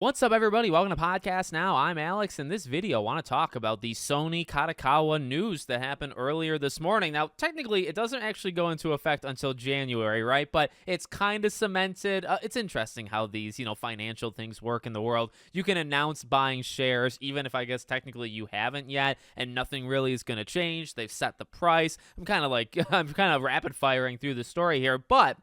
What's up, everybody? Welcome to Podcast Now. I'm Alex. In this video, I want to talk about the Sony Kadokawa news that happened earlier this morning. Now, technically, it doesn't actually go into effect until January, right? But it's kind of cemented. It's interesting how these, financial things work in the world. You can announce buying shares, even if I guess technically you haven't yet, and nothing really is going to change. They've set the price. I'm kind of rapid firing through the story here. But,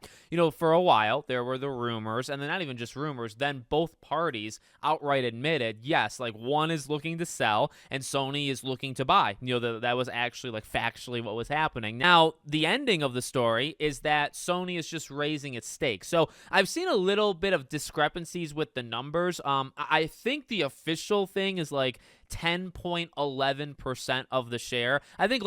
for a while, there were the rumors, and then not even just rumors, then both parties outright admitted, yes, like one is looking to sell and Sony is looking to buy. That was actually like factually what was happening. Now, the ending of the story is that Sony is just raising its stake. So I've seen a little bit of discrepancies with the numbers. I think the official thing is like 10.11% of the share. I think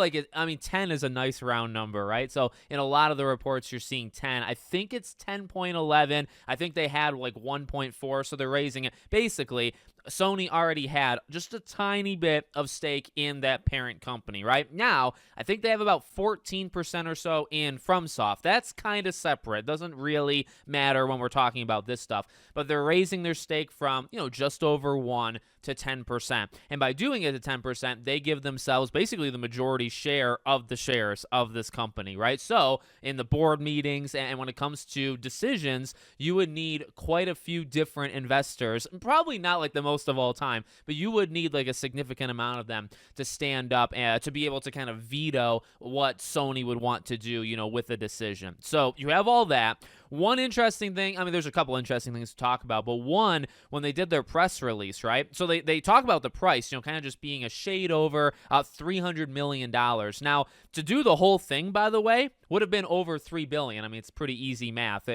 10 is a nice round number, right? So in a lot of the reports, you're seeing 10. I think it's 10.11. I think they had like 1.4, so they're raising it. Basically, Sony already had just a tiny bit of stake in that parent company, right? Now, I think they have about 14% or so in FromSoft. That's kind of separate. Doesn't really matter when we're talking about this stuff. But they're raising their stake from, just over 1 to 10%. And by doing it to 10%, they give themselves basically the majority share of the shares of this company, right? So in the board meetings and when it comes to decisions, you would need quite a few different investors, probably not like the most of all time, but you would need like a significant amount of them to stand up and to be able to kind of veto what Sony would want to do, with a decision. So you have all that. One interesting thing, there's a couple interesting things to talk about, but one, when they did their press release, right? So they talk about the price, kind of just being a shade over $300 million. Now, to do the whole thing, by the way, would have been over $3 billion. It's pretty easy math.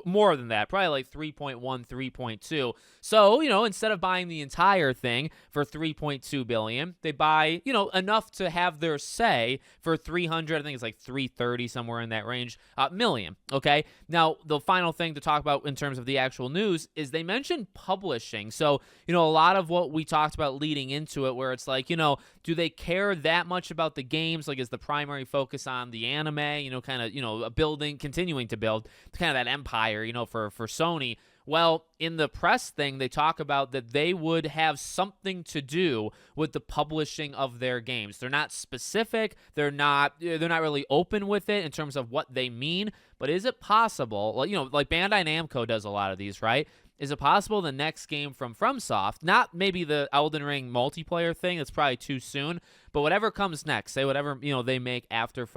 More than that, probably like 3.1, 3.2. So, instead of buying the entire thing for $3.2 billion, they buy, enough to have their say for 300, I think it's like 330, somewhere in that range, million, okay? Now, the final thing to talk about in terms of the actual news is they mentioned publishing. So, a lot of what we talked about leading into it, where it's like, do they care that much about the games? Like, is the primary focus on the anime, continuing to build kind of that empire, for Sony? Well, in the press thing, they talk about that they would have something to do with the publishing of their games. They're not specific. They're not really open with it in terms of what they mean. But is it possible, like Bandai Namco does a lot of these, right? Is it possible the next game from FromSoft, not maybe the Elden Ring multiplayer thing, that's probably too soon, but whatever comes next, say whatever they make after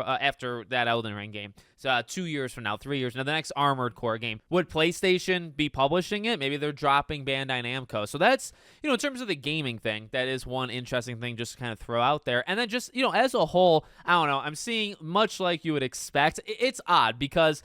that Elden Ring game, so 2 years from now, 3 years now, the next Armored Core game, would PlayStation be publishing it? Maybe they're dropping Bandai Namco. So that's, in terms of the gaming thing, that is one interesting thing just to kind of throw out there. And then just, as a whole, I don't know, I'm seeing much like you would expect. It's odd because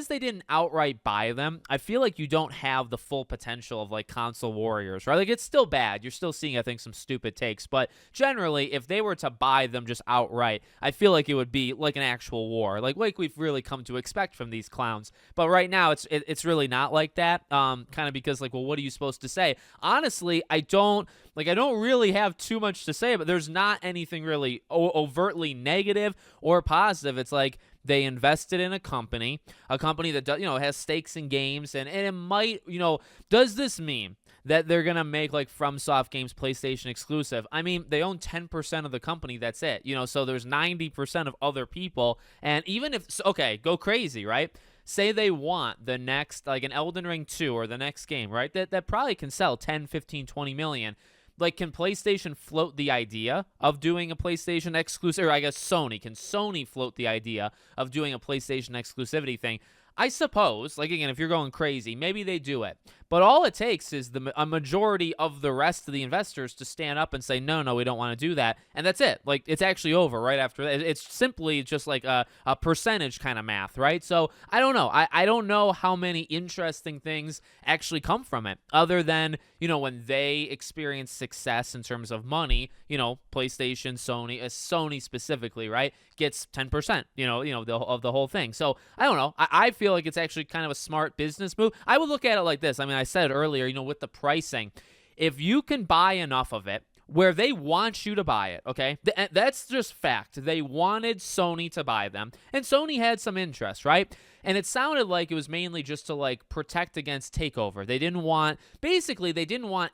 they didn't outright buy them, I feel like you don't have the full potential of like console warriors, right? Like, it's still bad. You're still seeing, I think, some stupid takes. But generally, if they were to buy them just outright, I feel like it would be like an actual war, like we've really come to expect from these clowns. But right now, it's really not like that. Kind of because, like, well, what are you supposed to say? Honestly, I don't really have too much to say, but there's not anything really overtly negative or positive. It's like, they invested in a company that has stakes in games, and it might, does this mean that they're going to make like FromSoft games PlayStation exclusive? They own 10% of the company, that's it, so there's 90% of other people, and even if, okay, go crazy, right? Say they want the next, like an Elden Ring 2 or the next game, right? That probably can sell 10, 15, 20 million. Like, can PlayStation float the idea of doing a PlayStation exclusive? Or I guess Sony. Can Sony float the idea of doing a PlayStation exclusivity thing? I suppose, like, again, if you're going crazy, maybe they do it. But all it takes is a majority of the rest of the investors to stand up and say, no, we don't want to do that. And that's it. Like, it's actually over right after that. It's simply just like a percentage kind of math, right? So I don't know. I don't know how many interesting things actually come from it, other than, when they experience success in terms of money, PlayStation, Sony specifically, right, gets 10%, of the whole thing. So I don't know. I feel like it's actually kind of a smart business move. I would look at it like this. I said earlier, with the pricing, if you can buy enough of it where they want you to buy it, okay? That's just fact. They wanted Sony to buy them, and Sony had some interest, right? And it sounded like it was mainly just to like protect against takeover. They didn't want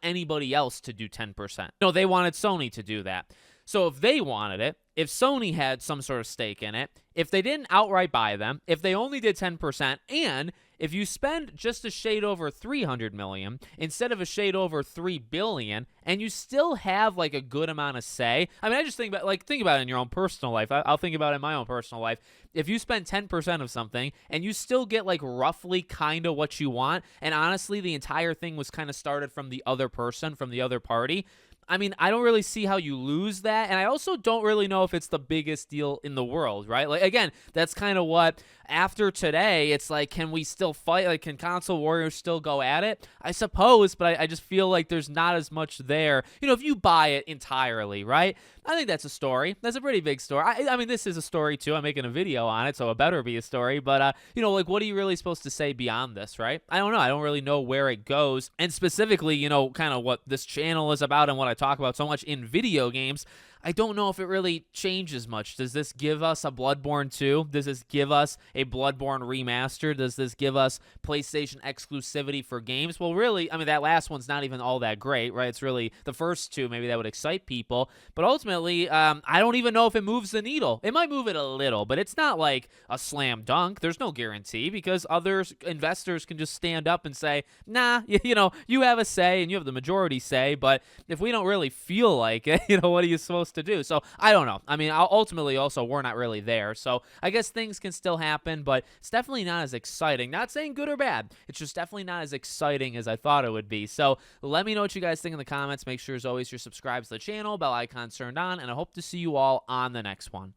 anybody else to do 10%. No, they wanted Sony to do that. So if they wanted it, if Sony had some sort of stake in it, if they didn't outright buy them, if they only did 10%, and if you spend just a shade over $300 million instead of a shade over $3 billion, and you still have like a good amount of say, I mean, I just think about it in your own personal life. I'll think about it in my own personal life. If you spend 10% of something and you still get like roughly kind of what you want, and honestly, the entire thing was kind of started from the other person, from the other party, I mean, I don't really see how you lose that, and I also don't really know if it's the biggest deal in the world, right? Like, again, that's kind of what, after today, it's like, can we still fight? Like, can console warriors still go at it? I suppose, but I just feel like there's not as much there. You know, if you buy it entirely, right? I think that's a story. That's a pretty big story. I mean, this is a story, too. I'm making a video on it, so it better be a story. But, you know, like, what are you really supposed to say beyond this, right? I don't know. I don't really know where it goes. And specifically, you know, kind of what this channel is about and what I talk about so much in video games, I don't know if it really changes much. Does this give us a Bloodborne 2? Does this give us a Bloodborne remaster? Does this give us PlayStation exclusivity for games? Well, really, I mean, that last one's not even all that great, right? It's really the first two, maybe that would excite people. But ultimately, I don't even know if it moves the needle. It might move it a little, but it's not like a slam dunk. There's no guarantee because other investors can just stand up and say, nah, you know, you have a say and you have the majority say, but if we don't really feel like it, you know, what are you supposed to do? So I don't know. I mean, ultimately also we're not really there, so I guess things can still happen, but it's definitely not as exciting. Not saying good or bad, it's just definitely not as exciting as I thought it would be. So let me know what you guys think in the comments. Make sure as always you're subscribed to the channel, bell icon turned on, and I hope to see you all on the next one.